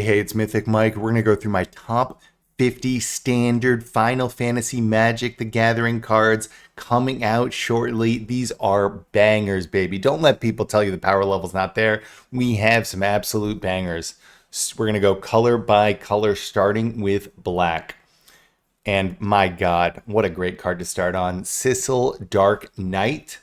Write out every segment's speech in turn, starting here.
Hey, it's Mythic Mike. We're going to go through my top 50 standard Final Fantasy Magic the Gathering cards coming out shortly. These are bangers, baby. Don't let people tell you the power level's not there. We have some absolute bangers. We're going to go color by color, starting with black. And my God, what a great card to start on. Sissel Dark Knight.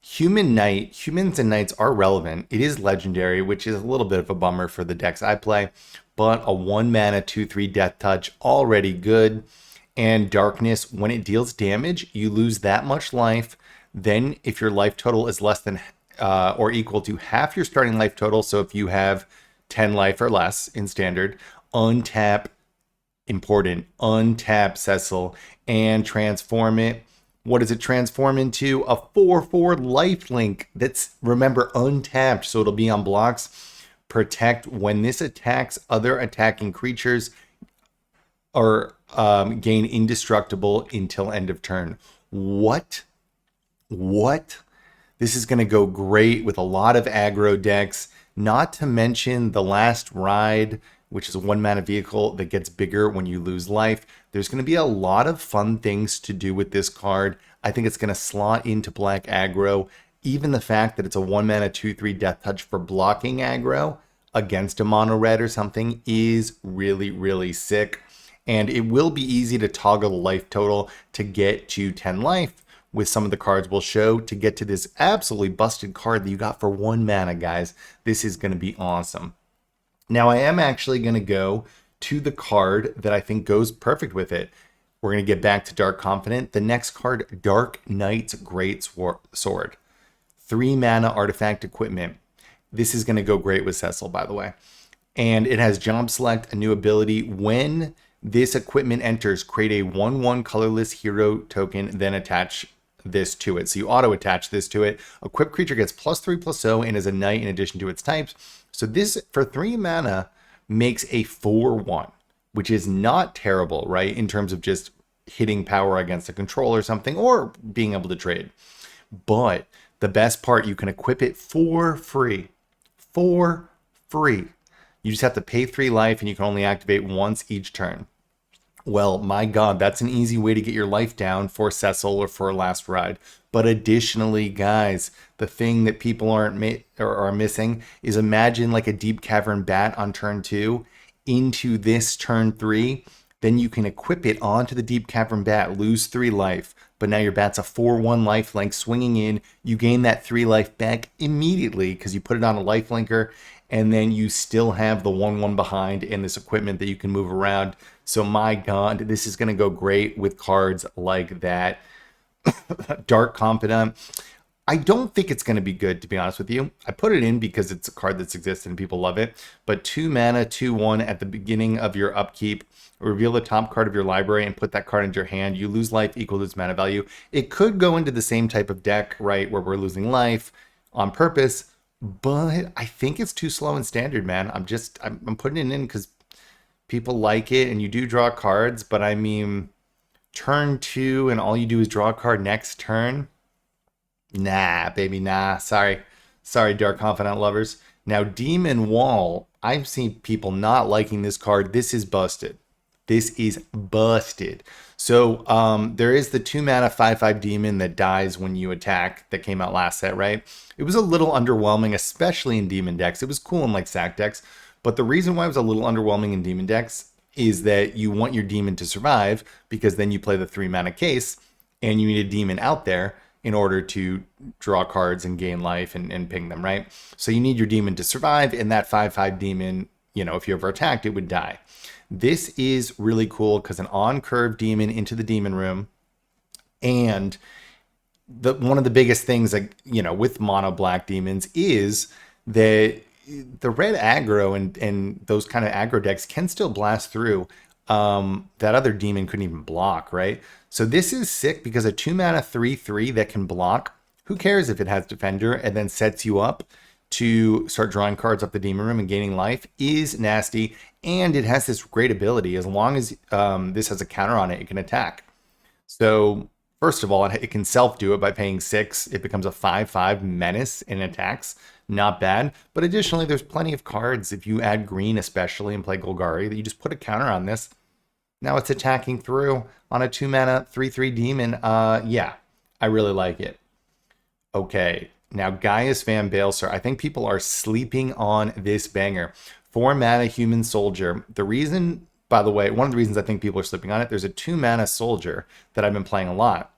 Humans and knights are relevant. It is legendary, which is a little bit of a bummer for the decks I play, but a 1 mana 2/3 death touch, already good. And darkness, when it deals damage, you lose that much life. Then if your life total is less than or equal to half your starting life total, so if you have 10 life or less in standard, untap, important, untap Cecil and transform it. What does it transform into? A 4/4 lifelink that's, remember, untapped, so it'll be on blocks. Protect. When this attacks other attacking creatures, or gain indestructible until end of turn. What? This is going to go great with a lot of aggro decks, not to mention the last ride, which is a 1 mana vehicle that gets bigger when you lose life. There's going to be a lot of fun things to do with this card. I think it's going to slot into black aggro. Even the fact that it's a 1 mana 2/3 death touch for blocking aggro against a mono red or something is really, really sick. And it will be easy to toggle the life total to get to 10 life with some of the cards we'll show to get to this absolutely busted card that you got for 1 mana, guys. This is going to be awesome. Now, I am actually going to go to the card that I think goes perfect with it. We're going to get back to Dark Confidant. The next card, Dark Knight's Great Sword. 3 mana artifact equipment. This is going to go great with Cecil, by the way. And it has Job Select, a new ability. When this equipment enters, create a 1/1 colorless hero token, then attach this to it. So you auto-attach this to it. Equipped creature gets +3/+0 and is a knight in addition to its types. So this, for 3 mana, makes a 4/1, which is not terrible, right? In terms of just hitting power against a control or something, or being able to trade. But the best part, you can equip it for free. For free. You just have to pay 3 life and you can only activate once each turn. Well, my God, that's an easy way to get your life down for Cecil or for Last Ride. But additionally, guys, the thing that people are missing is, imagine like a Deep Cavern Bat on turn 2 into this turn 3. Then you can equip it onto the Deep Cavern Bat, lose 3 life. But now your bat's a 4/1 lifelink swinging in. You gain that 3 life back immediately because you put it on a lifelinker. And then you still have the 1/1 behind and this equipment that you can move around. So my God, this is going to go great with cards like that. Dark Confidant. I don't think it's going to be good, to be honest with you. I put it in because it's a card that's existed and people love it. But 2 mana, 2/1 at the beginning of your upkeep. Reveal the top card of your library and put that card into your hand. You lose life equal to its mana value. It could go into the same type of deck, right, where we're losing life on purpose. But I think it's too slow in standard, man. I'm putting it in because people like it and you do draw cards. But I mean, turn 2 and all you do is draw a card next turn. Nah, baby, nah. Sorry, Dark Confidant lovers. Now, Demon Wall. I've seen people not liking this card. This is busted. This is busted. So there is the 2 mana 5/5 demon that dies when you attack that came out last set, right? It was a little underwhelming, especially in demon decks. It was cool in like sack decks. But the reason why it was a little underwhelming in demon decks is that you want your demon to survive, because then you play the 3 mana case and you need a demon out there in order to draw cards and gain life and ping them, right? So you need your demon to survive, and that 5/5 demon, you know, if you ever attacked, it would die. This is really cool because an on-curve demon into the demon room. And one of the biggest things, like, you know, with mono black demons is that the red aggro and those kind of aggro decks can still blast through that other demon couldn't even block, right? So this is sick because a 2 mana 3/3 that can block, who cares if it has defender, and then sets you up to start drawing cards up the demon room and gaining life, is nasty. And it has this great ability. As long as this has a counter on it, it can attack. So first of all, it can self-do it by paying 6. It becomes a 5/5 menace and attacks. not bad. But additionally, there's plenty of cards, if you add green especially and play Golgari, that you just put a counter on this. Now it's attacking through on a 2-mana 3/3 demon. Yeah, I really like it. Okay, now Gaius Van Baelsar. I think people are sleeping on this banger. 4-mana human soldier. The reason, by the way, one of the reasons I think people are sleeping on it, there's a 2-mana soldier that I've been playing a lot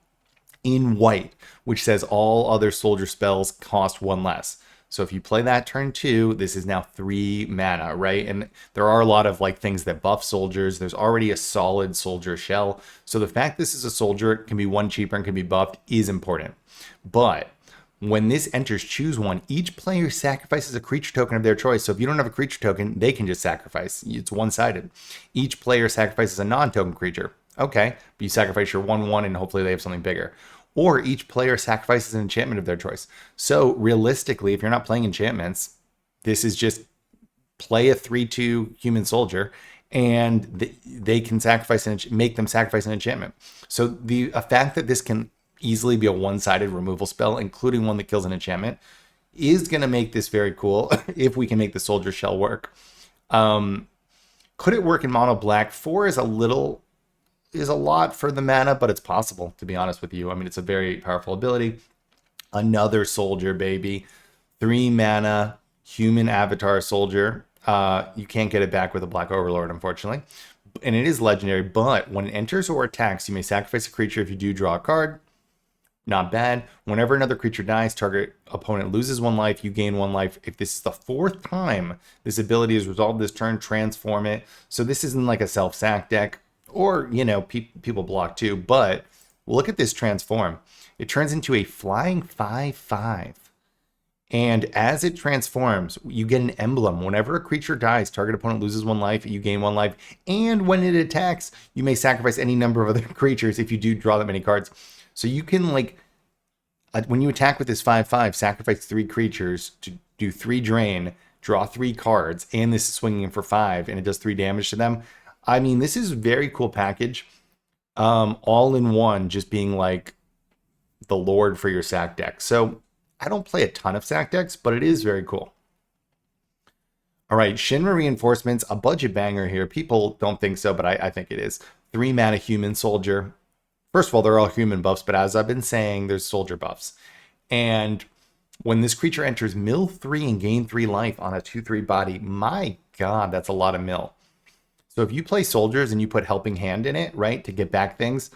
in white, which says all other soldier spells cost 1 less. So if you play that turn 2, this is now 3 mana, right? And there are a lot of like things that buff soldiers. There's already a solid soldier shell. So the fact this is a soldier, can be 1 cheaper and can be buffed, is important. But when this enters choose 1, each player sacrifices a creature token of their choice. So if you don't have a creature token, they can just sacrifice. It's one-sided. Each player sacrifices a non-token creature. Okay, but you sacrifice your 1/1 and hopefully they have something bigger. Or each player sacrifices an enchantment of their choice. So realistically, if you're not playing enchantments, this is just play a 3/2 human soldier and they can sacrifice make them sacrifice an enchantment. So the fact that this can easily be a one-sided removal spell, including one that kills an enchantment, is going to make this very cool if we can make the soldier shell work. Could it work in mono black? 4 is a lot for the mana, but it's possible, to be honest with you. I mean, it's a very powerful ability. Another soldier, baby. 3 mana human avatar soldier. You can't get it back with a black overlord, unfortunately. And it is legendary, but when it enters or attacks, you may sacrifice a creature if you do draw a card. Not bad. Whenever another creature dies, target opponent loses 1 life, you gain 1 life. If this is the 4th time this ability is resolved this turn, transform it. So this isn't like a self-sack deck, or, you know, people block too, but look at this transform. It turns into a flying 5/5. And as it transforms, you get an emblem. Whenever a creature dies, target opponent loses 1 life, you gain 1 life. And when it attacks, you may sacrifice any number of other creatures if you do draw that many cards. So you can, like, when you attack with this 5/5, sacrifice 3 creatures to do 3 drain, draw 3 cards, and this is swinging for 5, and it does 3 damage to them. I mean, this is a very cool package. All in one, just being like the lord for your sack deck. So I don't play a ton of sack decks, but it is very cool. All right, Shinra Reinforcements, a budget banger here. People don't think so, but I think it is. 3 mana human soldier. First of all, they're all human buffs, but as I've been saying, there's soldier buffs. And when this creature enters, mill 3 and gain 3 life on a 2/3 body. My God, that's a lot of mill. So if you play soldiers and you put Helping Hand in it, right, to get back things,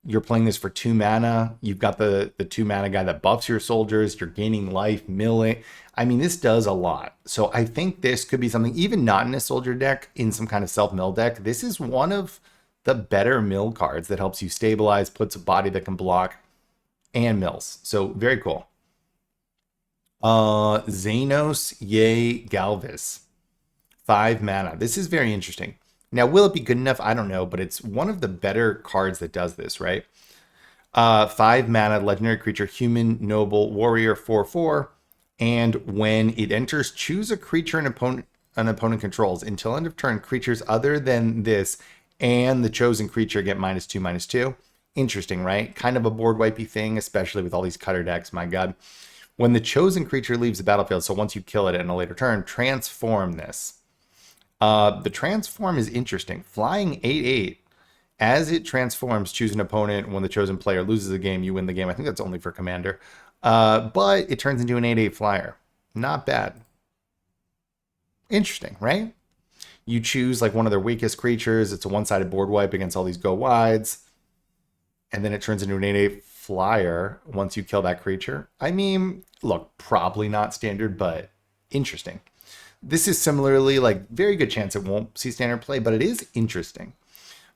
you're playing this for 2 mana. You've got the 2 mana guy that buffs your soldiers. You're gaining life, milling. I mean, this does a lot. So I think this could be something, even not in a soldier deck, in some kind of self-mill deck. This is one of the better mill cards that helps you stabilize, puts a body that can block, and mills. So very cool. Xenos Ye Galvis. 5 mana. This is very interesting. Now, will it be good enough? I don't know, but it's one of the better cards that does this, right? 5 mana, legendary creature, human, noble, warrior, 4/4. And when it enters, choose a creature an opponent controls. Until end of turn, creatures other than this and the chosen creature get -2/-2. Interesting, right? Kind of a board wipey thing, especially with all these cutter decks, my God. When the chosen creature leaves the battlefield, so once you kill it in a later turn, transform this. The transform is interesting. Flying 8/8. As it transforms, choose an opponent. When the chosen player loses the game, you win the game. I think that's only for Commander. But it turns into an 8/8 flyer. Not bad. Interesting, right? You choose like one of their weakest creatures. It's a one-sided board wipe against all these go wides. And then it turns into an 8/8 flyer once you kill that creature. I mean, look, probably not standard, but interesting. This is similarly, like, very good chance it won't see standard play, but it is interesting.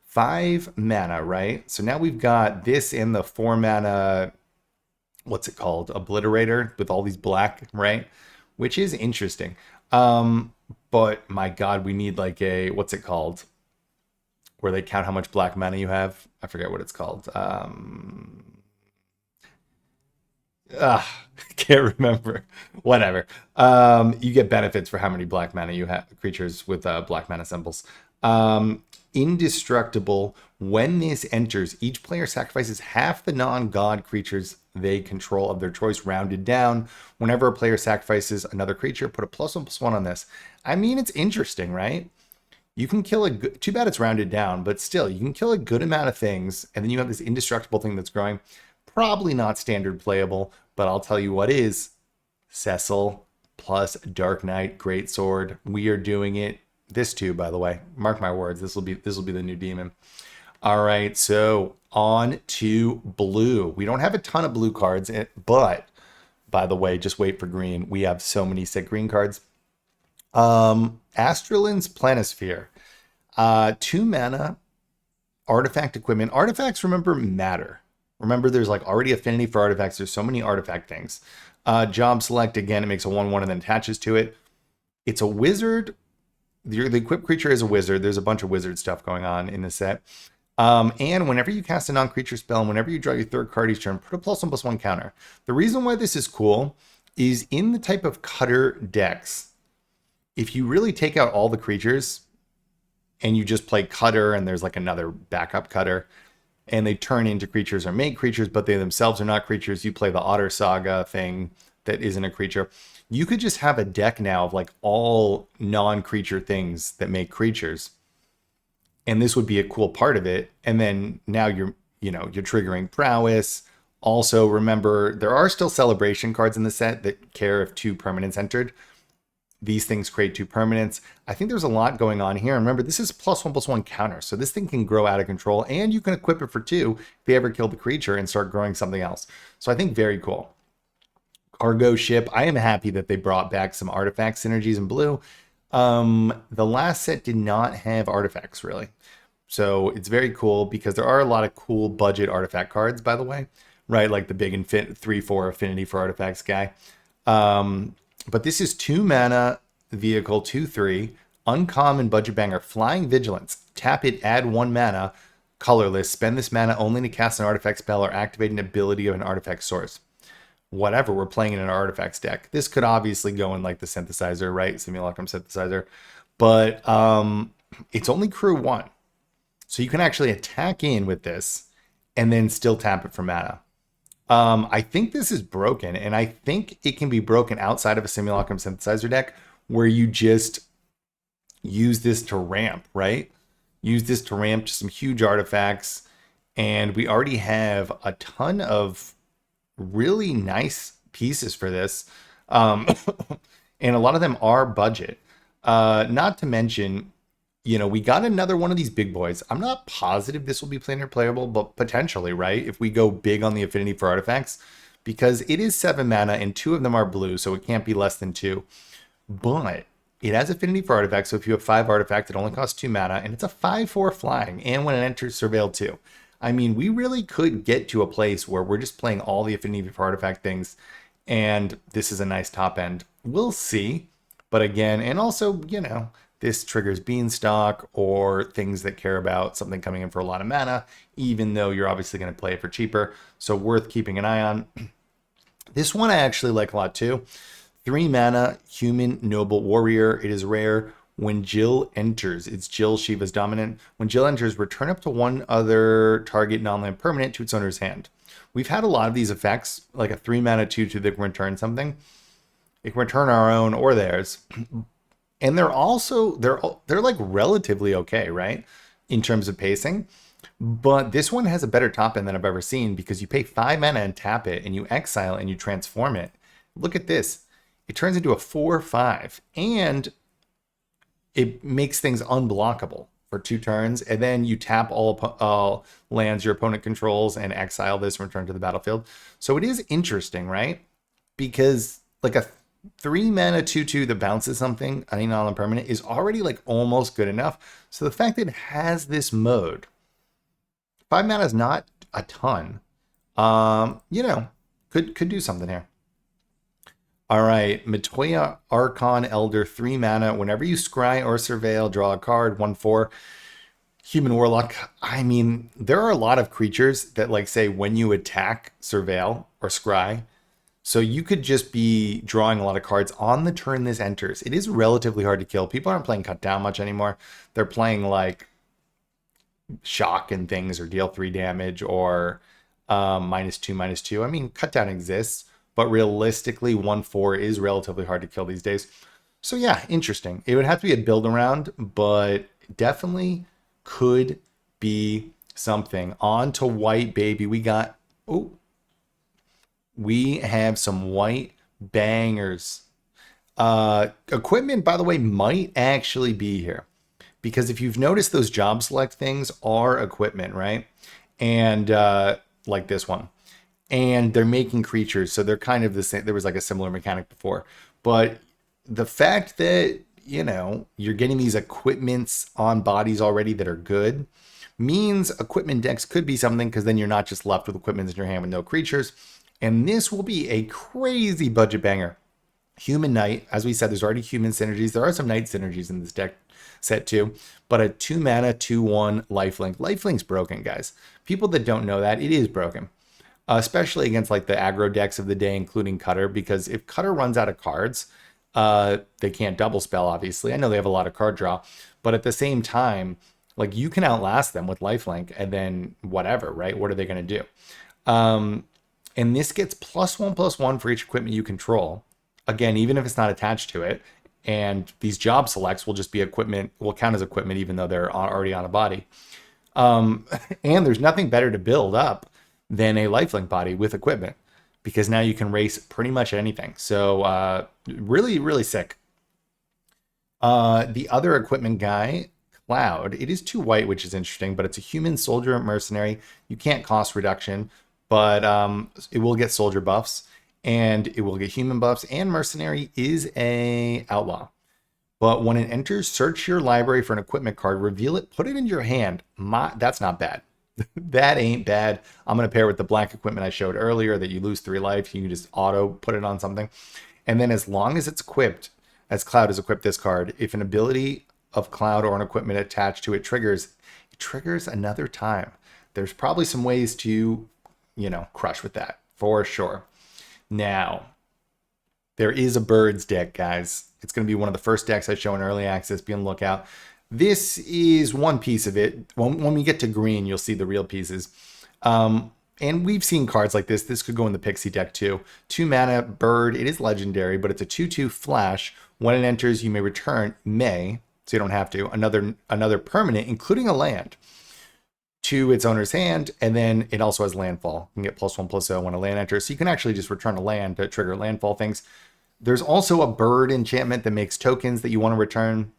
5 mana, right? So now we've got this in the 4 mana, what's it called? Obliterator with all these black, right? Which is interesting. But my God, we need like a, what's it called? Where they count how much black mana you have. I forget what it's called. Can't remember. Whatever. You get benefits for how many black mana you have, creatures with black mana symbols. Indestructible. When this enters, each player sacrifices half the non-god creatures they control of their choice rounded down. Whenever a player sacrifices another creature, put a +1/+1 on this. I mean, it's interesting, right? You can kill a good, too bad it's rounded down, but still, you can kill a good amount of things, and then you have this indestructible thing that's growing. Probably not standard playable, but I'll tell you what is. Cecil plus Dark Knight Greatsword. We are doing it. This too, by the way. Mark my words, this will be the new demon. All right, so on to blue. We don't have a ton of blue cards, but by the way, just wait for green. We have so many sick green cards. Astralin's Planisphere. 2 mana, artifact equipment. Artifacts, remember, matter. Remember, there's like already affinity for artifacts. There's so many artifact things. Job select, again, it makes a 1/1 and then attaches to it. It's a wizard. The equipped creature is a wizard. There's a bunch of wizard stuff going on in this set. And whenever you cast a non-creature spell, and whenever you draw your third card each turn, put a +1/+1 counter. The reason why this is cool is in the type of cutter decks, if you really take out all the creatures and you just play cutter and there's like another backup cutter and they turn into creatures or make creatures, but they themselves are not creatures, you play the Otter Saga thing that isn't a creature. You could just have a deck now of like all non-creature things that make creatures. And this would be a cool part of it. And then now you're triggering prowess. Also, remember, there are still celebration cards in the set that care if 2 permanents entered. These things create 2 permanents. I think there's a lot going on here. And remember, this is +1/+1 counter. So this thing can grow out of control, and you can equip it for 2 if you ever kill the creature and start growing something else. So I think very cool. Cargo ship. I am happy that they brought back some artifact synergies in blue. The last set did not have artifacts, really. So it's very cool because there are a lot of cool budget artifact cards, by the way, right? Like the big 3/4 affinity for artifacts guy. But this is 2 mana vehicle, 2/3, uncommon budget banger, Flying Vigilance. Tap it, add 1 mana, colorless. Spend this mana only to cast an artifact spell or activate an ability of an artifact source. Whatever, we're playing in an artifacts deck. This could obviously go in like the synthesizer, right? Simulacrum synthesizer. But it's only crew 1. So you can actually attack in with this and then still tap it for mana. I think this is broken, and I think it can be broken outside of a Simulacrum synthesizer deck where you just use this to ramp, right? Use this to ramp to some huge artifacts, and we already have a ton of really nice pieces for this. And a lot of them are budget. Not to mention, we got another one of these big boys. I'm not positive this will be planar playable, but potentially, right? If we go big on the affinity for artifacts, because it is 7 mana and 2 of them are blue, so it can't be less than 2. But it has affinity for artifacts, so if you have 5 artifacts, it only costs 2 mana, and it's a 5/4 flying, and when it enters, surveil 2. I mean, we really could get to a place where we're just playing all the affinity for artifact things, and this is a nice top end. We'll see. But again, and also, this triggers Beanstalk or things that care about something coming in for a lot of mana, even though you're obviously going to play it for cheaper. So worth keeping an eye on. This one I actually like a lot too. 3 mana, Human Noble Warrior. It is rare. When Jill enters, it's Jill, Shiva's dominant. When Jill enters, return up to 1 other target non-land permanent to its owner's hand. We've had a lot of these effects, like a 3 mana 2/2 that can return something. It can return our own or theirs. And they're also, they're like relatively okay, right? In terms of pacing. But this one has a better top end than I've ever seen because you pay 5 mana and tap it and you exile and you transform it. Look at this. It turns into a 4/5 and it makes things unblockable for 2 turns. And then you tap all lands your opponent controls and exile this and return to the battlefield. So it is interesting, right? Because like a 3 mana 2/2 that bounces something, any non-land permanent, is already like almost good enough. So the fact that it has this mode, 5 mana is not a ton. Could do something here. All right, Matoya Archon Elder, 3 mana. Whenever you scry or surveil, draw a card, 1/4. Human Warlock. I mean, there are a lot of creatures that like say when you attack, surveil or scry. So you could just be drawing a lot of cards on the turn this enters. It is relatively hard to kill. People aren't playing cut down much anymore. They're playing like shock and things or deal 3 damage or -2/-2. I mean, cut down exists, but realistically, 1/4 is relatively hard to kill these days. So yeah, interesting. It would have to be a build around, but definitely could be something. On to white, baby. We have some white bangers. Equipment, by the way, might actually be here because if you've noticed, those job select things are equipment, right? And like this one, and they're making creatures, so they're kind of the same. There was like a similar mechanic before, but the fact that you're getting these equipments on bodies already that are good means equipment decks could be something, because then you're not just left with equipment in your hand with no creatures. And this will be a crazy budget banger. Human Knight, as we said, there's already human synergies. There are some Knight synergies in this deck set too, but a 2-mana 2/1 lifelink. Lifelink's broken, guys. People that don't know that, it is broken, especially against like the aggro decks of the day, including Cutter, because if Cutter runs out of cards, they can't double spell, obviously. I know they have a lot of card draw, but at the same time, like, you can outlast them with lifelink, and then whatever, right? What are they going to do? And this gets +1/+1 for each equipment you control. Again, even if it's not attached to it. And these job selects will just be equipment, will count as equipment, even though they're already on a body. And there's nothing better to build up than a lifelink body with equipment, because now you can race pretty much anything. So really, really sick. The other equipment guy, Cloud, it is 2 white, which is interesting, but it's a human soldier mercenary. You can't cost reduction, but it will get soldier buffs, and it will get human buffs, and mercenary is a outlaw. But when it enters, search your library for an equipment card, reveal it, put it in your hand. That's not bad. That ain't bad. I'm going to pair with the black equipment I showed earlier that you lose 3 life. You can just auto put it on something. And then as long as it's equipped, as Cloud has equipped this card, if an ability of Cloud or an equipment attached to it triggers, it triggers another time. There's probably some ways to, crush with that, for sure. Now, there is a birds deck, guys. It's going to be one of the first decks I show in early access. Be on the lookout. This is one piece of it. When we get to green, you'll see the real pieces. And we've seen cards like this. This could go in the Pixie deck too. 2-mana bird. It is legendary, but it's a 2/2 flash. When it enters, you may return, so you don't have to, another permanent, including a land, to its owner's hand, and then it also has landfall. You can get +1/+0 when a land enters, so you can actually just return a land to trigger landfall things. There's also a bird enchantment that makes tokens that you want to return.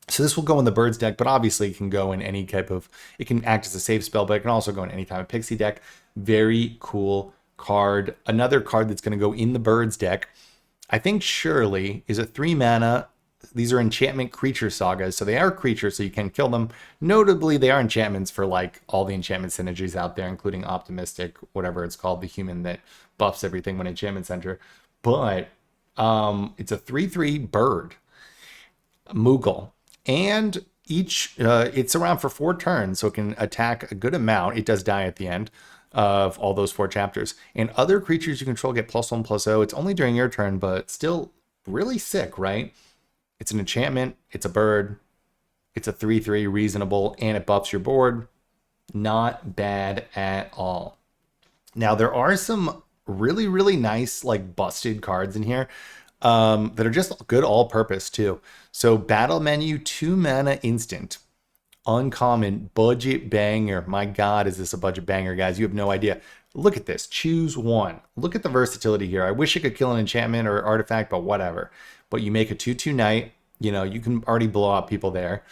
So this will go in the birds deck, but obviously it can go in any type of, it can act as a save spell, but it can also go in any type of Pixie deck. Very cool card. Another card that's going to go in the birds deck, I think surely, is a 3-mana. These are enchantment creature sagas, so they are creatures, so you can kill them. Notably, they are enchantments for like all the enchantment synergies out there, including optimistic, whatever it's called, the human that buffs everything when enchantments enter. But it's a 3/3 bird, Moogle, and it's around for 4 turns, so it can attack a good amount. It does die at the end of all those 4 chapters. And other creatures you control get +1/+0. It's only during your turn, but still really sick, right? It's an enchantment, it's a bird, it's a 3/3 reasonable, and it buffs your board. Not bad at all. Now, there are some really, really nice, like, busted cards in here that are just good all-purpose, too. So, Battle Menu, 2-mana instant. Uncommon, budget banger. My God, is this a budget banger, guys? You have no idea. Look at this. Choose one. Look at the versatility here. I wish it could kill an enchantment or artifact, but whatever. But you make a 2/2 knight. You can already blow out people there.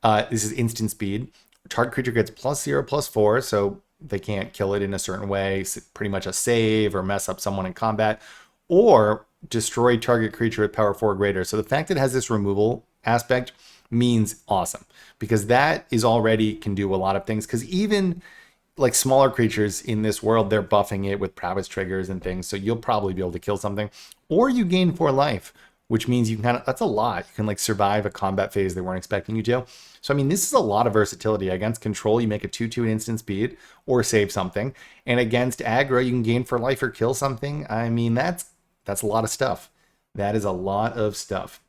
This is instant speed. Target creature gets +0/+4, so they can't kill it in a certain way. It's pretty much a save or mess up someone in combat. Or destroy target creature with power 4 or greater. So the fact that it has this removal aspect means awesome, because that is already can do a lot of things, because even like smaller creatures in this world, they're buffing it with prowess triggers and things, so you'll probably be able to kill something, or you gain 4 life, which means you can that's a lot. You can like survive a combat phase they weren't expecting you to. So I mean, this is a lot of versatility. Against control, you make a 2/2 at instant speed or save something, and against aggro, you can gain 4 life or kill something. I mean, that's a lot of stuff. That is a lot of stuff.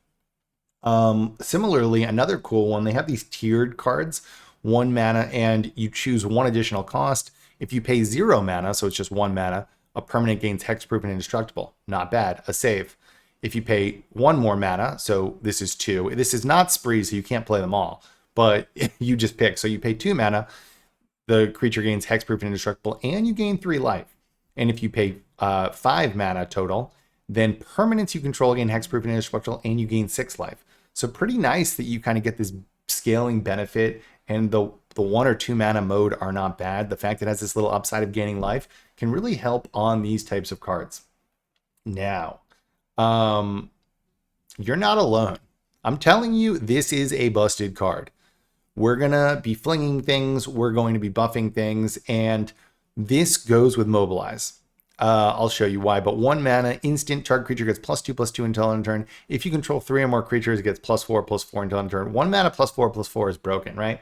Similarly, another cool one, they have these tiered cards, 1 mana, and you choose 1 additional cost. If you pay 0 mana, so it's just 1 mana, a permanent gains hexproof and indestructible. Not bad. A save. If you pay 1 more mana, so this is 2. This is not Spree, so you can't play them all. But you just pick. So you pay 2 mana, the creature gains hexproof and indestructible, and you gain 3 life. And if you pay 5 mana total, then permanents you control gain hexproof and indestructible, and you gain 6 life. So pretty nice that you kind of get this scaling benefit, and the 1 or 2 mana mode are not bad. The fact that it has this little upside of gaining life can really help on these types of cards. Now, you're not alone. I'm telling you, this is a busted card. We're going to be flinging things. We're going to be buffing things. And this goes with Mobilize. I'll show you why. But 1 mana, instant, target creature gets +2/+2 until end of turn. If you control 3 or more creatures, it gets +4/+4 until end of turn. 1 mana +4/+4 is broken, right?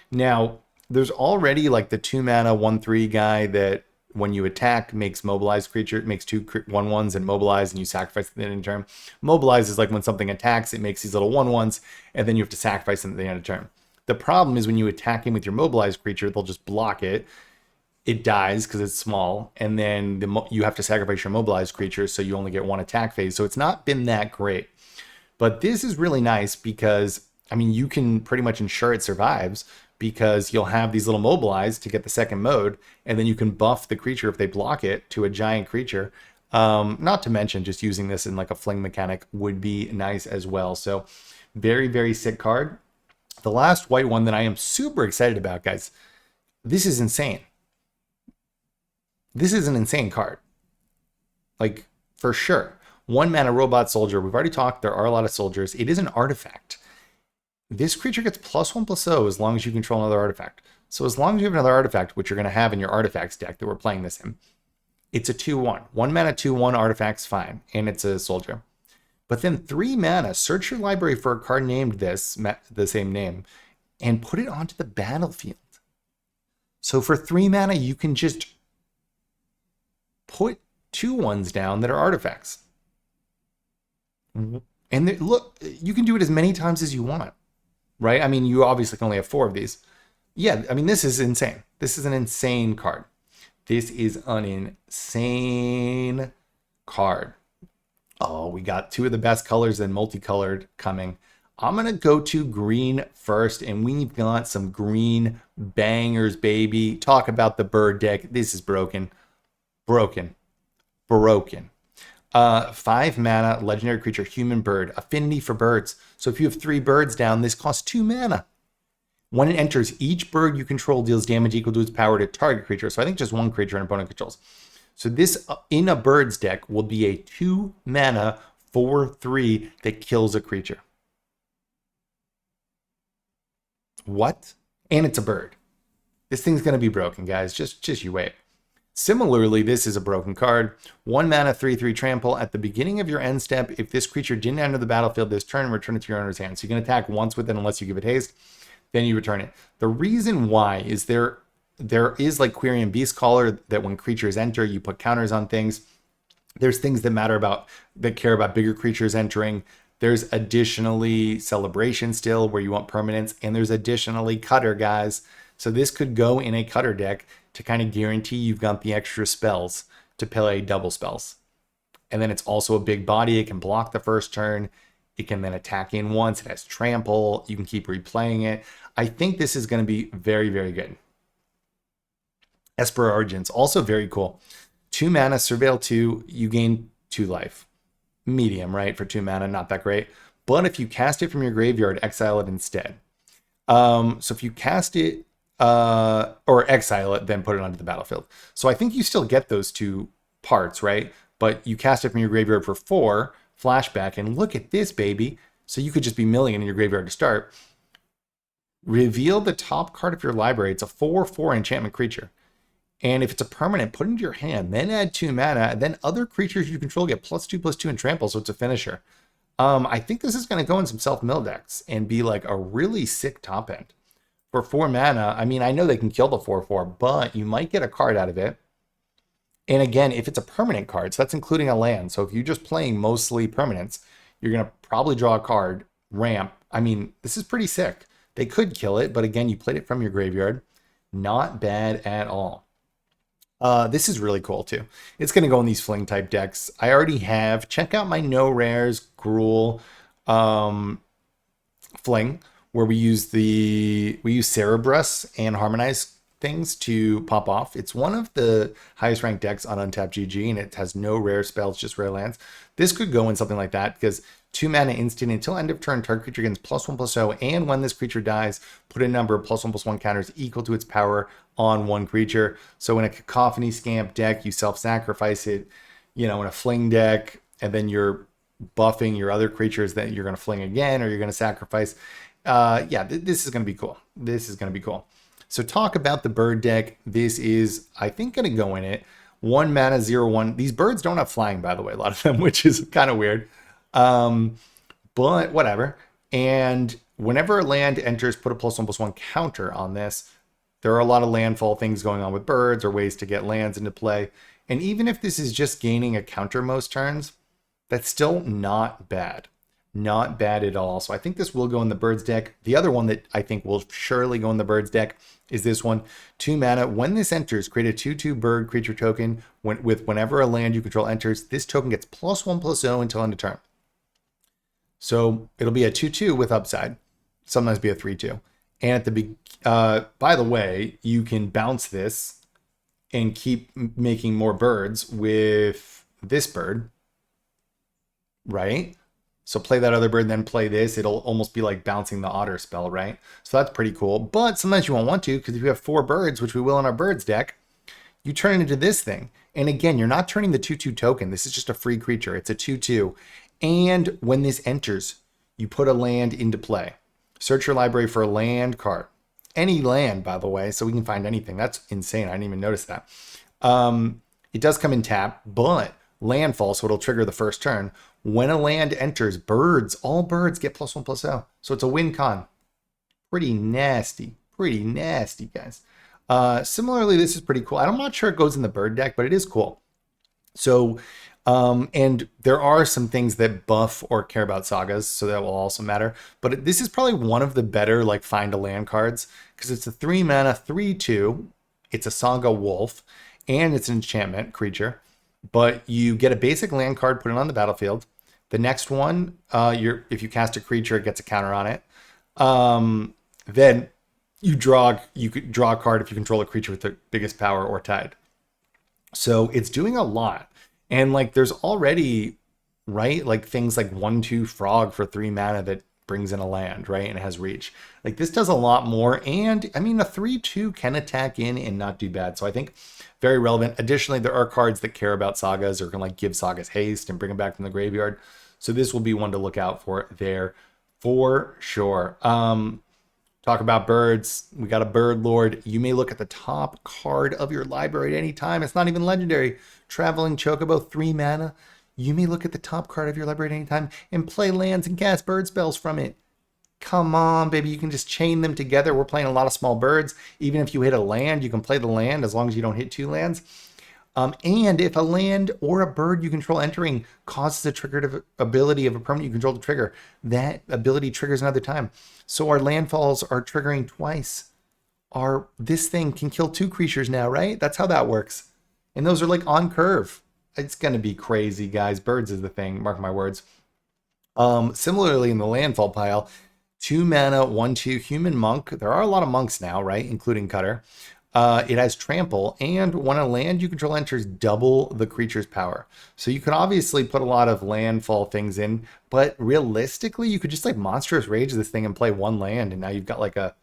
Now, there's already like the 2 mana 1/3 guy that when you attack makes mobilized creature, it makes 2 1/1s and mobilize, and you sacrifice at the end of turn. Mobilize is like when something attacks, it makes these little 1/1s, and then you have to sacrifice them at the end of turn. The problem is when you attack him with your mobilized creature, they'll just block it. It dies because it's small, and then you have to sacrifice your mobilized creature, so you only get 1 attack phase. So it's not been that great. But this is really nice because, I mean, you can pretty much ensure it survives because you'll have these little mobilize to get the second mode, and then you can buff the creature if they block it to a giant creature. Not to mention just using this in like a fling mechanic would be nice as well. So very, very sick card. The last white one that I am super excited about, guys, this is insane. This is an insane card. Like, for sure. 1 mana robot soldier. We've already talked, there are a lot of soldiers. It is an artifact. This creature gets +1/+0 as long as you control another artifact. So as long as you have another artifact, which you're going to have in your artifacts deck that we're playing this in, it's a 2/1. 1 mana 2/1 artifact's fine, and it's a soldier. But then 3 mana, search your library for a card named this, the same name, and put it onto the battlefield. So for 3 mana, you can just put 2/1s down that are artifacts. And look, you can do it as many times as you want, right? I mean, you obviously can only have 4 of these. Yeah, I mean, this is insane. This is an insane card. This is an insane card. Oh, we got 2 of the best colors in multicolored coming. I'm going to go to green first, and we've got some green bangers, baby. Talk about the bird deck. This is broken. Broken. 5 mana, legendary creature, human bird, affinity for birds. So if you have 3 birds down, this costs 2 mana. When it enters, each bird you control deals damage equal to its power to target creature. So I think just 1 creature an opponent controls. So this, in a bird's deck, will be a 2 mana 4/3 that kills a creature. What? And it's a bird. This thing's going to be broken, guys. Just you wait. Similarly, this is a broken card. 1 mana 3/3 trample. At the beginning of your end step, if this creature didn't enter the battlefield this turn, return it to your owner's hand. So you can attack once with it unless you give it haste. Then you return it. The reason why is there is like Quirion Beastcaller that when creatures enter, you put counters on things. There's things that care about bigger creatures entering. There's additionally Celebration still where you want permanence, and there's additionally Cutter, guys. So this could go in a Cutter deck to kind of guarantee you've got the extra spells to play double spells. And then it's also a big body. It can block the first turn. It can then attack in once. It has trample. You can keep replaying it. I think this is going to be very, very good. Esper Origins, also very cool. 2 mana, Surveil 2, you gain 2 life. Medium, right? For 2 mana, not that great. But if you cast it from your graveyard, exile it instead. So if you cast it, or exile it, then put it onto the battlefield. So I think you still get those 2 parts, right? But you cast it from your graveyard for 4, flashback, and look at this, baby. So you could just be milling it in your graveyard to start. Reveal the top card of your library. It's a 4/4 enchantment creature. And if it's a permanent, put it into your hand, then add 2 mana, and then other creatures you control get +2/+2 and trample, so it's a finisher. I think this is going to go in some self-mill decks and be like a really sick top end. For 4 mana, I mean, I know they can kill the 4/4, but you might get a card out of it. And again, if it's a permanent card, so that's including a land. So if you're just playing mostly permanents, you're going to probably draw a card, ramp. I mean, this is pretty sick. They could kill it, but again, you played it from your graveyard. Not bad at all. This is really cool too. It's going to go in these fling type decks. I already have. Check out my no rares Gruul um, fling, where we use Cerebrus and Harmonize things to pop off. It's one of the highest ranked decks on Untapped GG, and it has no rare spells, just rare lands. This could go in something like that because 2 mana instant until end of turn, target creature gains +1/+0, and when this creature dies, put a number of +1/+1 counters equal to its power on one creature. So in a Cacophony Scamp deck, you self-sacrifice it, in a fling deck, and then you're buffing your other creatures that you're going to fling again or you're going to sacrifice. This is going to be cool. This is going to be cool. So talk about the bird deck. This is, I think, going to go in it. 1 mana, 0/1. These birds don't have flying, by the way, a lot of them, which is kind of weird. But whatever. And whenever a land enters, put a +1/+1 counter on this. There are a lot of landfall things going on with birds or ways to get lands into play. And even if this is just gaining a counter most turns, that's still not bad. Not bad at all. So I think this will go in the birds deck. The other one that I think will surely go in the birds deck is this one. 2 mana. When this enters, create a 2/2 bird creature token. Whenever a land you control enters, this token gets +1/+0 until end of turn. So it'll be a 2/2 with upside. Sometimes be a 3/2. And by the way, you can bounce this and keep making more birds with this bird, right? So play that other bird, then play this. It'll almost be like bouncing the otter spell, right? So that's pretty cool. But sometimes you won't want to, because if you have 4 birds, which we will in our birds deck, you turn it into this thing. And again, you're not turning the 2/2 token. This is just a free creature. It's a 2/2. And when this enters, you put a land into play. Search your library for a land card. Any land, by the way, so we can find anything. That's insane. I didn't even notice that. It does come in tap, but landfall, so it'll trigger the first turn. When a land enters, all birds get +1/+0. So it's a win con. Pretty nasty, guys. Similarly, this is pretty cool. I'm not sure it goes in the bird deck, but it is cool. So, and there are some things that buff or care about sagas, so that will also matter. But this is probably one of the better like find a land cards because it's a 3 mana 3/2. It's a Saga Wolf, and it's an enchantment creature. But you get a basic land card, put it on the battlefield. The next one, if you cast a creature, it gets a counter on it. Then you could draw a card if you control a creature with the biggest power or tied. So it's doing a lot. And like there's already, right, like things like 1/2 frog for 3 mana that brings in a land, right? And it has reach. Like this does a lot more. And I mean, a 3/2 can attack in and not do bad. So I think very relevant. Additionally, there are cards that care about sagas or can like give sagas haste and bring them back from the graveyard. So this will be one to look out for there for sure. Talk about birds. We got a bird lord. You may look at the top card of your library at any time. It's not even legendary. Traveling Chocobo, 3 mana. You may look at the top card of your library at any time and play lands and cast bird spells from it. Come on, baby. You can just chain them together. We're playing a lot of small birds. Even if you hit a land, you can play the land as long as you don't hit 2 lands. And if a land or a bird you control entering causes a triggered ability of a permanent you control to trigger, that ability triggers another time. So our landfalls are triggering twice. This thing can kill 2 creatures now, right? That's how that works. And those are like on curve. It's going to be crazy, guys. Birds is the thing, mark my words. Similarly, in the landfall pile, 2 mana, 1/2 human monk. There are a lot of monks now, right? Including Cutter. It has trample, and when a land you control enters, double the creature's power. So you can obviously put a lot of landfall things in, but realistically, you could just like monstrous rage this thing and play 1 land, and now you've got like a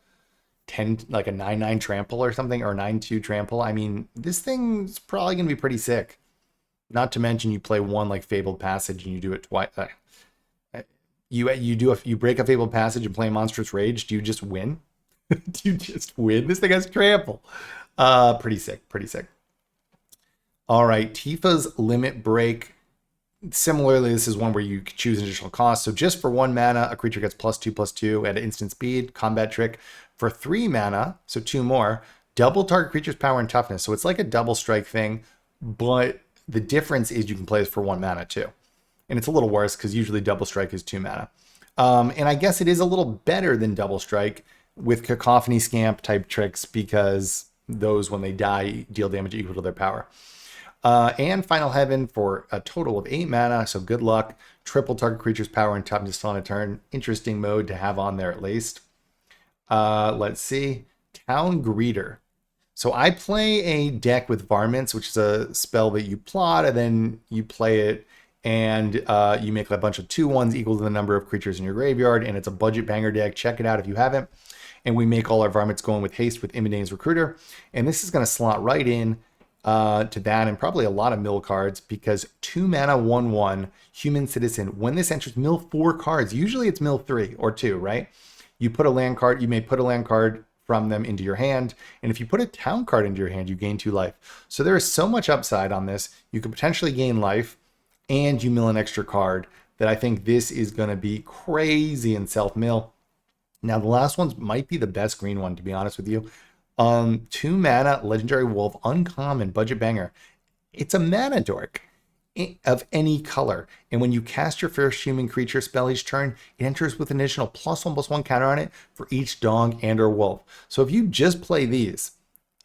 9/9 trample or something, or 9/2 trample. I mean, this thing's probably gonna be pretty sick. Not to mention you play 1 like Fabled Passage and you do it twice. You break a Fabled Passage and play Monstrous Rage. Do you just win? Do you just win? This thing has trample. Pretty sick. Pretty sick. All right, Tifa's Limit Break. Similarly, this is one where you choose an additional cost. So just for 1 mana, a creature gets +2/+2 at instant speed, combat trick. For 3 mana, so 2 more, double target creature's power and toughness. So it's like a double strike thing, but the difference is you can play this for 1 mana too. And it's a little worse because usually double strike is 2 mana. And I guess it is a little better than double strike with Cacophony Scamp type tricks because those when they die deal damage equal to their power. And Final Heaven for a total of 8 mana, so good luck. Triple target creature's power and toughness on a turn. Interesting mode to have on there at least. Let's see. Town Greeter. So I play a deck with Varmints, which is a spell that you plot, and then you play it, and you make a bunch of 2/1s equal to the number of creatures in your graveyard, and it's a budget banger deck. Check it out if you haven't. And we make all our Varmints going with haste with Imidane's Recruiter. And this is going to slot right in to that and probably a lot of mill cards because 2 mana 1/1 Human Citizen. When this enters, mill 4 cards. Usually it's mill 3 or 2, right? You put a land card, you may put a land card from them into your hand. And if you put a town card into your hand, you gain 2 life. So there is so much upside on this. You could potentially gain life and you mill an extra card that I think this is going to be crazy in self-mill. Now, the last one might be the best green one, to be honest with you. 2 mana, Legendary Wolf, uncommon, budget banger. It's a mana dork of any color. And when you cast your first human creature spell each turn, it enters with an additional +1/+1 counter on it for each dog and or wolf. So if you just play these,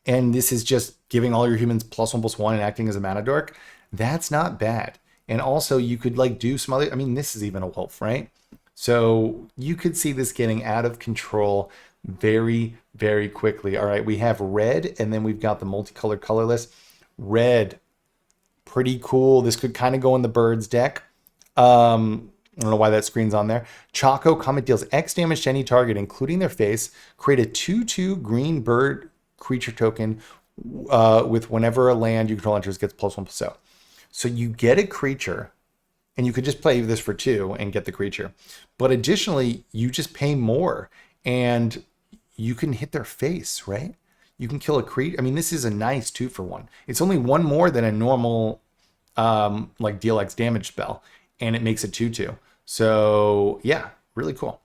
and this is just giving all your humans +1/+1 and acting as a mana dork, that's not bad. And also you could like do some other, I mean, this is even a wolf, right? So you could see this getting out of control very, very quickly. All right, we have red, and then we've got the multicolored colorless. Red, pretty cool. This could kind of go in the birds deck. I don't know why that screen's on there. Choco Comet deals X damage to any target, including their face. Create a 2/2 green bird creature token with whenever a land you control enters gets +1/+0. So you get a creature, and you could just play this for 2 and get the creature. But additionally, you just pay more, and you can hit their face, right? You can kill a creature. I mean, this is a nice 2-for-1. It's only 1 more than a normal like deal X damage spell, and it makes it 2/2. So yeah, really cool.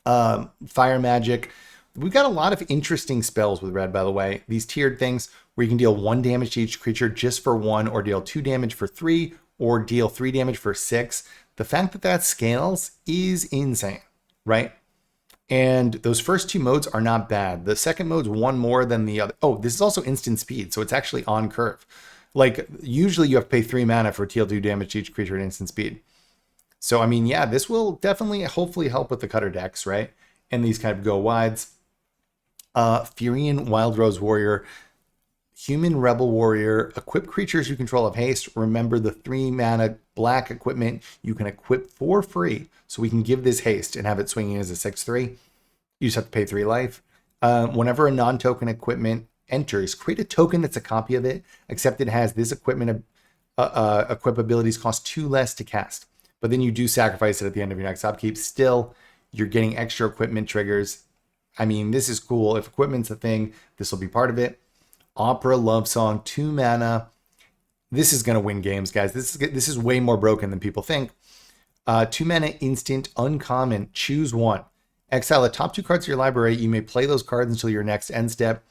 Fire magic. We've got a lot of interesting spells with red, by the way. These tiered things where you can deal 1 damage to each creature just for 1, or deal 2 damage for 3, or deal 3 damage for 6. The fact that that scales is insane, right? And those first 2 modes are not bad. The second mode's 1 more than the other. Oh, this is also instant speed, so it's actually on curve. Like, usually you have to pay 3 mana for deal 2 damage to each creature at instant speed. So, I mean, yeah, this will definitely, hopefully help with the cutter decks, right? And these kind of go wides. Furion Wild Rose Warrior. Human Rebel Warrior. Equip creatures you control of haste. Remember the 3 mana black equipment you can equip for free. So we can give this haste and have it swinging as a 6/3. You just have to pay 3 life. Whenever a non-token equipment enters, create a token that's a copy of it, except it has this equipment equip abilities cost 2 less to cast. But then you do sacrifice it at the end of your next upkeep. Still, you're getting extra equipment triggers. I mean, this is cool. If equipment's a thing, this will be part of it. Opera Love Song, 2 mana. This is going to win games, guys. This is way more broken than people think. 2 mana instant, uncommon. Choose 1. Exile the top 2 cards of your library. You may play those cards until your next end step.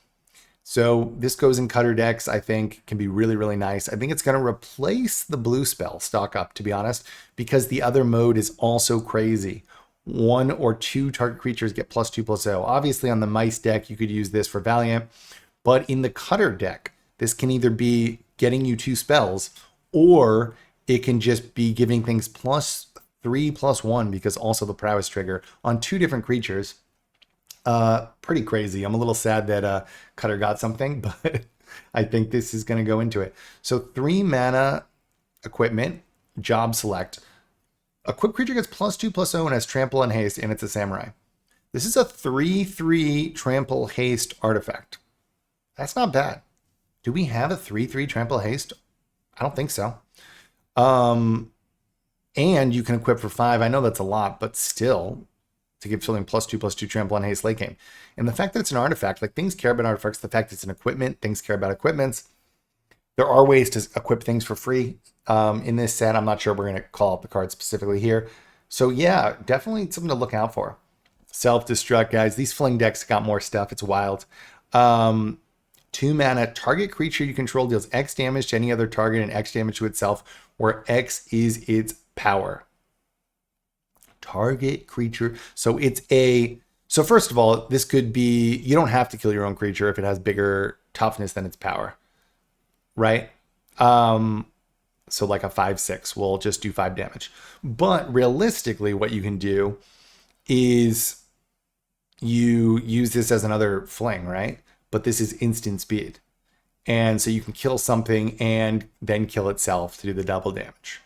So this goes in cutter decks, I think, can be really, really nice. I think it's going to replace the blue spell, stock up, to be honest, because the other mode is also crazy. 1 or 2 target creatures get +2/+0. Obviously, on the mice deck, you could use this for Valiant. But in the cutter deck, this can either be getting you 2 spells, or it can just be giving things +3/+1 because also the prowess trigger on 2 different creatures. Pretty crazy. I'm a little sad that Cutter got something, but I think this is going to go into it. So 3 mana equipment, job select. Equip creature gets +2/+0 and has trample and haste, and it's a samurai. This is a 3/3 trample haste artifact. That's not bad. Do we have a 3/3 trample haste? I don't think so. And you can equip for 5. I know that's a lot, but still, to give something +2/+2 trample and haste late game. And the fact that it's an artifact, like things care about artifacts, the fact it's an equipment, things care about equipments. There are ways to equip things for free in this set. I'm not sure we're going to call out the card specifically here. So yeah, definitely something to look out for. Self-destruct, guys. These fling decks got more stuff. It's wild. 2 mana, target creature you control deals X damage to any other target and X damage to itself, where X is its power. Target creature. So So first of all, this could be, you don't have to kill your own creature if it has bigger toughness than its power, right? Um, so like a 5/6 will just do 5 damage. But realistically, what you can do is you use this as another fling, right? But this is instant speed. And so you can kill something and then kill itself to do the double damage.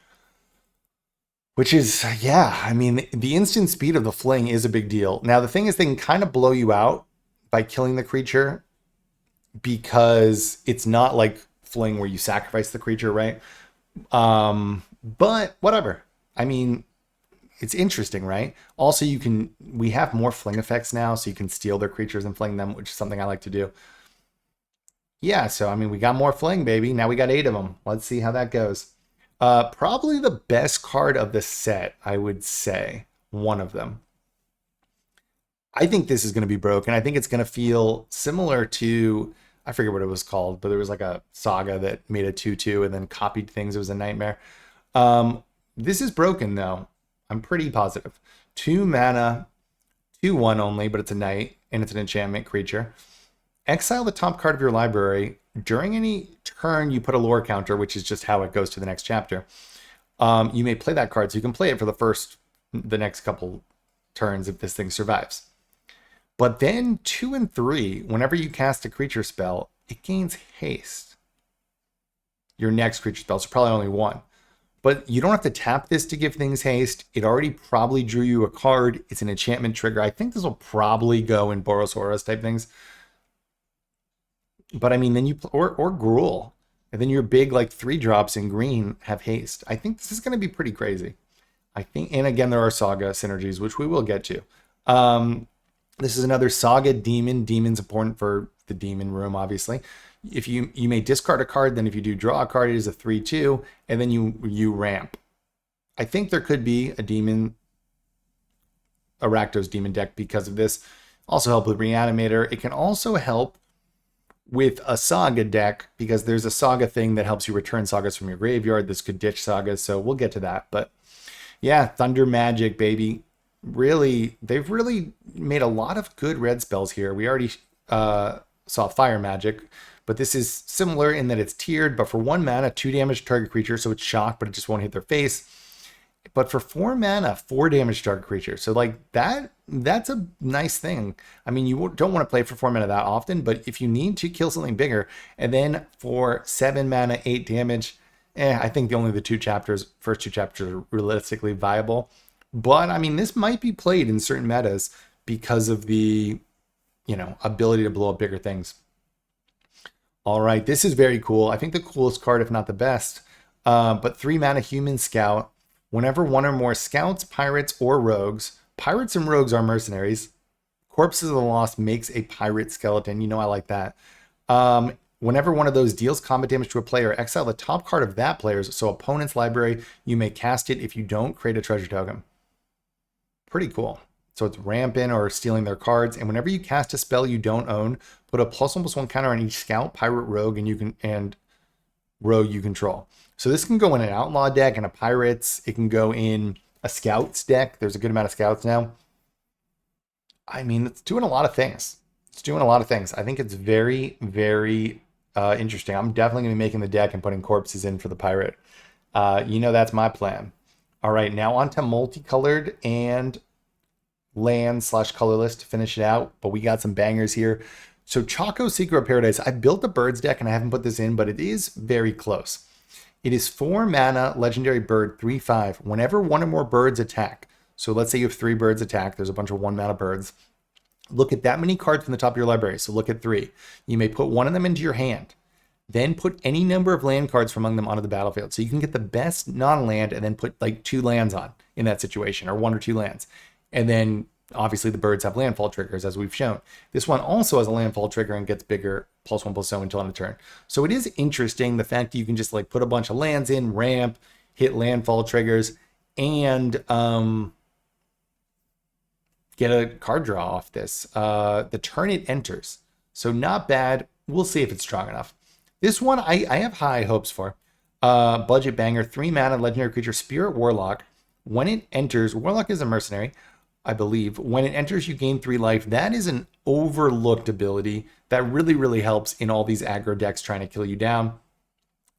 Which is, yeah, I mean, the instant speed of the fling is a big deal. Now, the thing is, they can kind of blow you out by killing the creature because it's not like fling where you sacrifice the creature, right? But whatever. I mean, it's interesting, right? Also, we have more fling effects now, so you can steal their creatures and fling them, which is something I like to do. Yeah, so I mean, we got more fling, baby. Now we got 8 of them. Let's see how that goes. Probably the best card of the set, I would say. One of them. I think this is going to be broken. I think it's going to feel similar to, I forget what it was called, but there was like a saga that made a 2/2 and then copied things. It was a nightmare. This is broken though. I'm pretty positive. 2 mana, 2/1 only, but it's a knight and it's an enchantment creature. Exile the top card of your library. During any turn, you put a lore counter, which is just how it goes to the next chapter. You may play that card, so you can play it for the next couple turns if this thing survives. But then 2 and 3, whenever you cast a creature spell, it gains haste. Your next creature spell, so probably only 1. But you don't have to tap this to give things haste. It already probably drew you a card. It's an enchantment trigger. I think this will probably go in Boros Auras type things. But I mean, then or Gruul. And then your big like 3 drops in green have haste. I think this is going to be pretty crazy. I think, and again, there are Saga synergies, which we will get to. This is another Saga Demon. Demon's important for the demon room, obviously. If you may discard a card, then if you do draw a card, it is a 3/2, and then you ramp. I think there could be a demon, a Rakdos demon deck because of this. Also help with Reanimator. It can also help with a Saga deck because there's a Saga thing that helps you return Sagas from your graveyard. This could ditch Sagas, so we'll get to that. But yeah, Thunder Magic, baby. Really, they've really made a lot of good red spells here. We already saw Fire Magic, but this is similar in that it's tiered, but for 1 mana, 2 damage to target creature, so it's shocked, but it just won't hit their face. But for 4 mana, 4 damage to target creature. So like that's a nice thing. I mean, you don't want to play for 4 mana that often, but if you need to kill something bigger, and then for 7 mana, 8 damage, I think only the first two chapters are realistically viable. But I mean, this might be played in certain metas because of the, ability to blow up bigger things. All right, this is very cool. I think the coolest card, if not the best. But 3 mana Human Scout. Whenever 1 or more scouts, pirates, or rogues, pirates and rogues are mercenaries. Corpses of the Lost makes a pirate skeleton. I like that. Whenever one of those deals combat damage to a player, exile the top card of that player's, so opponent's library. You may cast it if you don't create a treasure token. Pretty cool. So it's ramping or stealing their cards. And whenever you cast a spell you don't own, put a +1/+1 counter on each scout, pirate, rogue, and rogue you control. So this can go in an outlaw deck and a pirates. It can go in a scouts deck. There's a good amount of scouts now. I mean, it's doing a lot of things. I think it's very, very interesting. I'm definitely going to be making the deck and putting corpses in for the pirate. That's my plan. All right, now on to multicolored and land/colorless to finish it out. But we got some bangers here. So Chaco Seeker of Paradise. I built the birds deck and I haven't put this in, but it is very close. It is 4 mana, legendary bird, 3/5. Whenever 1 or more birds attack. So let's say you have 3 birds attack. There's a bunch of 1 mana birds. Look at that many cards from the top of your library. So look at 3. You may put 1 of them into your hand. Then put any number of land cards from among them onto the battlefield. So you can get the best non-land and then put like 2 lands on in that situation, or 1 or 2 lands. And then obviously the birds have landfall triggers, as we've shown. This one also has a landfall trigger and gets bigger, +1/+0 until end of turn. So it is interesting, the fact that you can just like put a bunch of lands in, ramp, hit landfall triggers, and get a card draw off this. The turn it enters. So not bad. We'll see if it's strong enough. This one I have high hopes for. Budget banger, 3 mana, legendary creature, Spirit Warlock. When it enters, Warlock is a mercenary. I believe. When it enters, you gain 3 life. That is an overlooked ability that really, really helps in all these aggro decks trying to kill you down.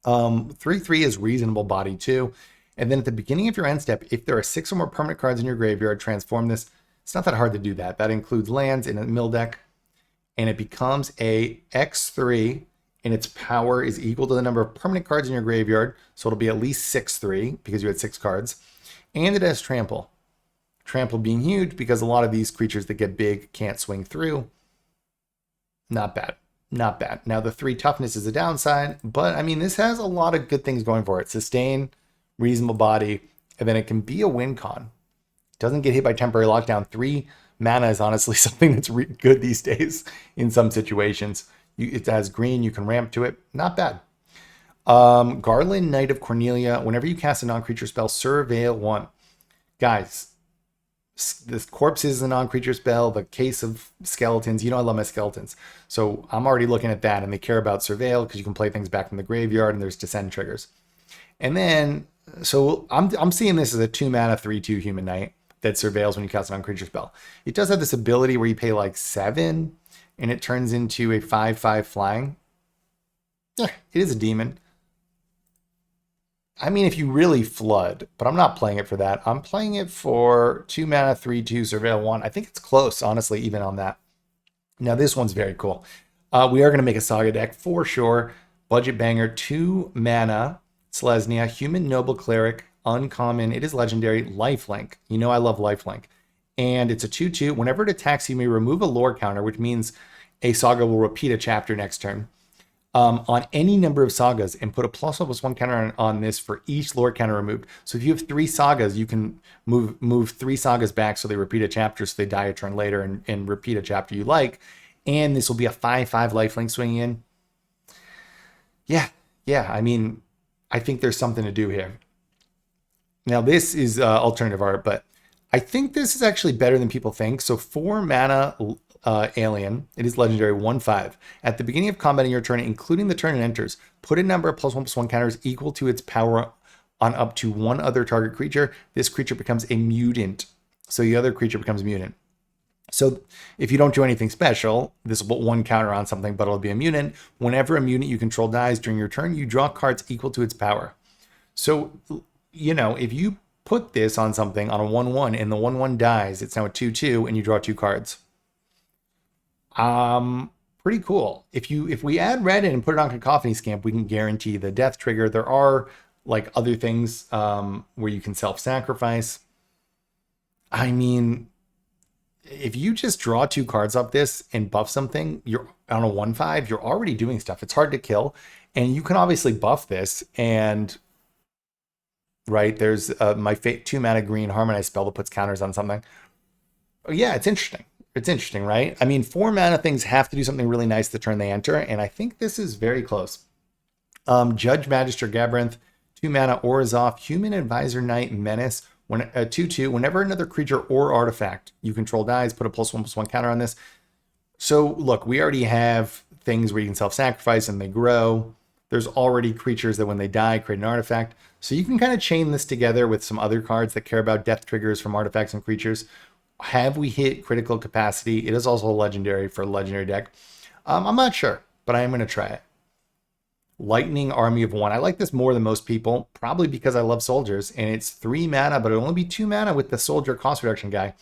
3/3 is reasonable body too. And then at the beginning of your end step, if there are 6 or more permanent cards in your graveyard, transform this. It's not that hard to do that. That includes lands in a mill deck. And it becomes a X3, and its power is equal to the number of permanent cards in your graveyard. So it'll be at least 6/3 because you had 6 cards. And it has trample. Trample being huge because a lot of these creatures that get big can't swing through. Not bad. Not bad. Now, the 3 toughness is a downside, but I mean, this has a lot of good things going for it. Sustain, reasonable body, and then it can be a win con. Doesn't get hit by temporary lockdown. 3 mana is honestly something that's good these days in some situations. It has green, you can ramp to it. Not bad. Garland, Knight of Cornelia. Whenever you cast a non-creature spell, Surveil 1. Guys, this corpse is a non-creature spell. The case of skeletons, you know I love my skeletons. So I'm already looking at that, and they care about Surveil because you can play things back from the graveyard, and there's descend triggers. And then, so I'm seeing this as a 2 mana 3/2 human knight that surveils when you cast a non-creature spell. It does have this ability where you pay like 7, and it turns into a 5/5 flying. Yeah, it is a demon. I mean, if you really flood, but I'm not playing it for that. I'm playing it for 2 mana 3/2 surveil 1. I think it's close, honestly, even on that. Now, this one's very cool. We are going to make a saga deck for sure. Budget banger, 2 mana, Selesnya, human noble cleric, uncommon. It is legendary, lifelink. You know I love lifelink. And it's a 2/2. Whenever it attacks, you may remove a lore counter, which means a saga will repeat a chapter next turn. On any number of sagas, and put a +1/+1 counter on this for each lore counter removed. So if you have 3 sagas, you can move 3 sagas back so they repeat a chapter, so they die a turn later and repeat a chapter you like. And this will be a 5/5 lifelink swinging in. Yeah. I mean, I think there's something to do here. Now, this is alternative art, but I think this is actually better than people think. So 4 mana alien. It is legendary 1/5. At the beginning of combat in your turn, including the turn it enters, put a number of +1/+1 counters equal to its power on up to 1 other target creature. This creature becomes a mutant. So the other creature becomes a mutant. So if you don't do anything special, this will put 1 counter on something, but it'll be a mutant. Whenever a mutant you control dies during your turn, you draw cards equal to its power. So, you know, if you put this on something on a 1/1 and the 1/1 dies, it's now a 2/2 and you draw 2 cards. Pretty cool. If we add red in and put it on Cacophony Scamp, we can guarantee the death trigger. There are like other things where you can self-sacrifice. I mean, if you just draw 2 cards off this and buff something, you're on a 1/5, you're already doing stuff. It's hard to kill. And you can obviously buff this and right, there's my 2 mana green harmonize spell that puts counters on something. Yeah, it's interesting. It's interesting, right? I mean, 4 mana things have to do something really nice the turn they enter, and I think this is very close. Judge Magister Gabrainth, 2 mana Orzhov, Human Advisor Knight Menace, 2/2. Whenever another creature or artifact you control dies, put a +1/+1 counter on this. So look, we already have things where you can self-sacrifice and they grow. There's already creatures that when they die create an artifact. So you can kind of chain this together with some other cards that care about death triggers from artifacts and creatures. Have we hit critical capacity? It is also a legendary for a legendary deck. I'm not sure, but I am going to try it. Lightning Army of 1. I like this more than most people, probably because I love soldiers, and it's 3 mana, but it'll only be 2 mana with the soldier cost reduction guy.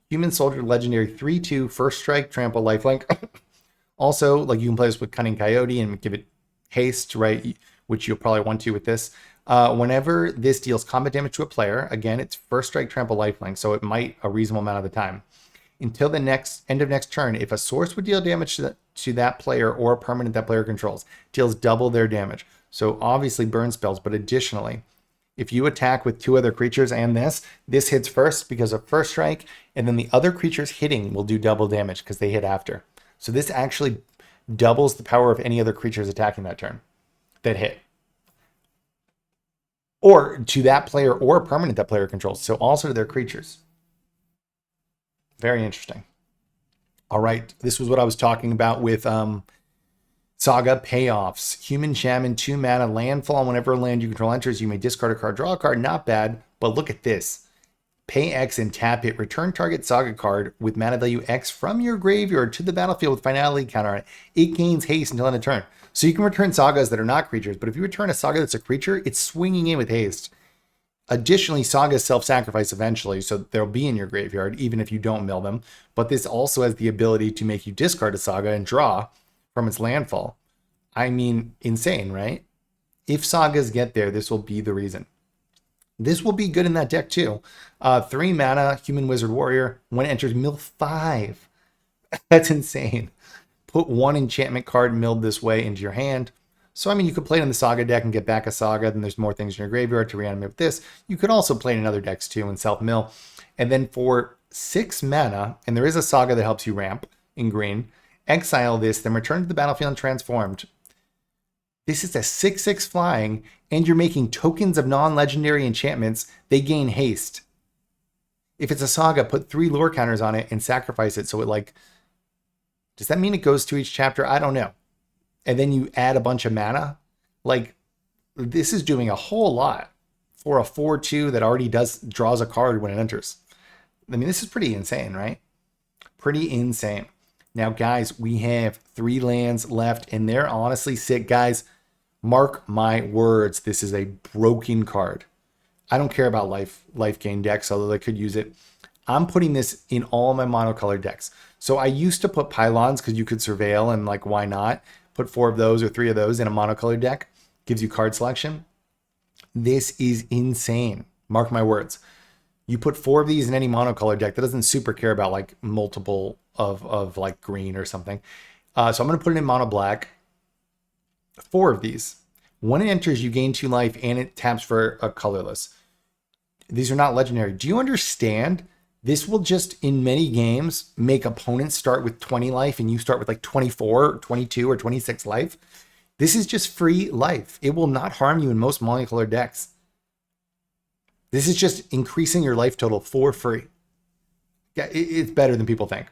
Human Soldier, legendary 3/2, first strike, trample, lifelink. Also, like you can play this with Cunning Coyote and give it haste, right? Which you'll probably want to with this. Whenever this deals combat damage to a player, again, it's first strike, trample, lifelink, so it might a reasonable amount of the time. Until the end of next turn, if a source would deal damage to that player or a permanent that player controls, deals double their damage. So obviously burn spells, but additionally, if you attack with 2 other creatures and this hits first because of first strike, and then the other creatures hitting will do double damage because they hit after. So this actually doubles the power of any other creatures attacking that turn that hit. Or to that player or a permanent that player controls. So also to their creatures. Very interesting. All right. This was what I was talking about with Saga payoffs. Human Shaman, 2 mana, landfall. Whenever a land you control enters, you may discard a card, draw a card. Not bad. But look at this. Pay X and tap it. Return target Saga card with mana value X from your graveyard to the battlefield with finality counter on it. It gains haste until end of turn. So you can return Sagas that are not creatures, but if you return a Saga that's a creature, it's swinging in with haste. Additionally, Sagas self-sacrifice eventually, so they'll be in your graveyard even if you don't mill them. But this also has the ability to make you discard a Saga and draw from its landfall. I mean, insane, right? If Sagas get there, this will be the reason. This will be good in that deck too. 3 mana, Human Wizard Warrior. When it enters, mill 5. That's insane. Put 1 enchantment card milled this way into your hand. So, I mean, you could play it in the Saga deck and get back a Saga, then there's more things in your graveyard to reanimate with this. You could also play it in other decks too and self-mill. And then for 6 mana, and there is a Saga that helps you ramp in green, exile this, then return to the battlefield transformed. This is a 6/6 flying, and you're making tokens of non-legendary enchantments. They gain haste. If it's a Saga, put 3 lore counters on it and sacrifice it. So it like, does that mean it goes to each chapter? I don't know. And then you add a bunch of mana. Like, this is doing a whole lot for a 4/2 that already draws a card when it enters. I mean, this is pretty insane, right? Pretty insane. Now, guys, we have 3 lands left, and they're honestly sick, guys. Mark my words, this is a broken card. I don't care about life gain decks, although they could use it. I'm putting this in all my monocolored decks. So I used to put pylons because you could surveil, and like, why not? Put 4 of those or 3 of those in a monocolored deck. Gives you card selection. This is insane. Mark my words. You put 4 of these in any monocolored deck that doesn't super care about like multiple of like green or something. So I'm going to put it in mono black. 4 of these. When it enters, you gain 2 life and it taps for a colorless. These are not legendary. Do you understand? This will just, in many games, make opponents start with 20 life and you start with like 24, 22, or 26 life. This is just free life. It will not harm you in most monocolored decks. This is just increasing your life total for free. Yeah, it's better than people think.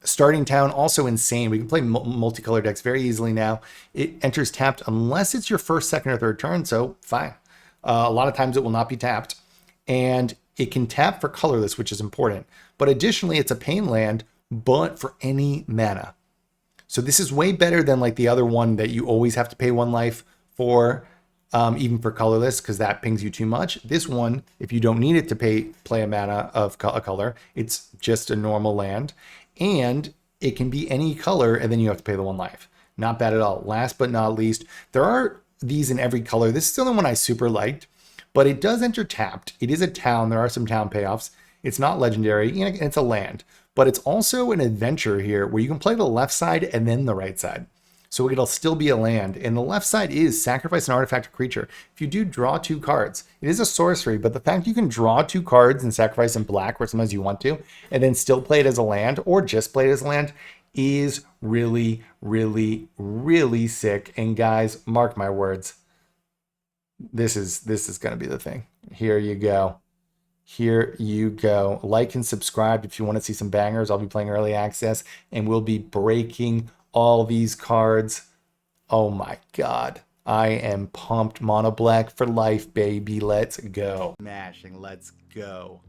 Starting town, also insane. We can play multicolored decks very easily now. It enters tapped unless it's your first, second, or third turn, so fine. A lot of times it will not be tapped. And it can tap for colorless, which is important. But additionally, it's a pain land, but for any mana. So this is way better than like the other one that you always have to pay 1 life for, even for colorless, because that pings you too much. This one, if you don't need it to play a mana of a color, it's just a normal land. And it can be any color, and then you have to pay the 1 life. Not bad at all. Last but not least, there are these in every color. This is the only one I super liked, but it does enter tapped. It is a town. There are some town payoffs. It's not legendary, and it's a land. But it's also an adventure here where you can play the left side and then the right side. So it'll still be a land. And the left side is sacrifice an artifact or creature. If you do draw 2 cards, it is a sorcery, but the fact you can draw 2 cards and sacrifice in black where sometimes you want to, and then still play it as a land or just play it as a land is really, really, really sick. And guys, mark my words. This is going to be the thing. Here you go. Here you go. Like and subscribe if you want to see some bangers. I'll be playing early access and we'll be breaking all these cards. Oh my God. I am pumped. Mono black for life, baby. Let's go. Smashing. Let's go.